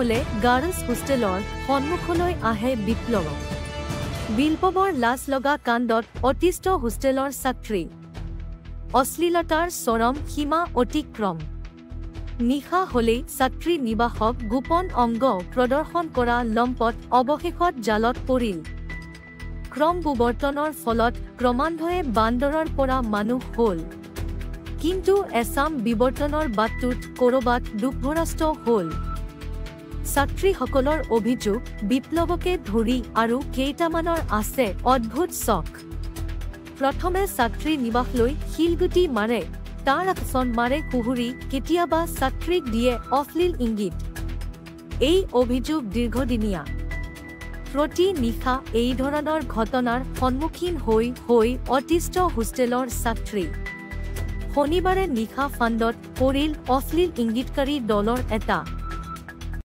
হলে গাৰ্লছ হোষ্টেলৰ সন্মুখলৈ আহে বিপ্লৱ। বিপ্লৱৰ লাজ লগা কাণ্ডত অতিষ্ঠ হোষ্টেলৰ ছাত্ৰী। অশ্লীলতাৰ চৰম সীমা অতিক্ৰম। নিশা হলেই ছাত্ৰী নিবাসক গোপন অংগ প্ৰদৰ্শন কৰা লম্পট অৱশেষত জালত পৰিল। ক্ৰমবিৱৰ্তনৰ ফলত ক্ৰমান্বয়ে বান্দৰৰ পৰা মানুহ হ'ল। কিন্তু এচাম বিৱৰ্তনৰ বাটটোত ক'ৰবাত দুৰ্ভৰাষ্ট হ'ল। ছাত্ৰীসকলৰ অভিযোগ বিপ্লৱকে ধৰি আৰু কেইটামানৰ আছে অদ্ভুত চখ। প্ৰথমে ছাত্ৰী নিবাসলৈ শিলগুটি মাৰে, তাৰ আকচন মাৰে কুহুৰি, কেতিয়াবা ছাত্ৰীক দিয়ে অশ্লীল ইংগিত। এই অভিযোগ দীৰ্ঘদিনীয়া। প্ৰতি নিশা এই ধৰণৰ ঘটনাৰ সন্মুখীন হৈ অতিষ্ঠ হোষ্টেলৰ ছাত্ৰী। শনিবাৰে নিশা ফাণ্ডত পৰিল অশ্লীল ইংগিতকাৰী দলৰ এটা।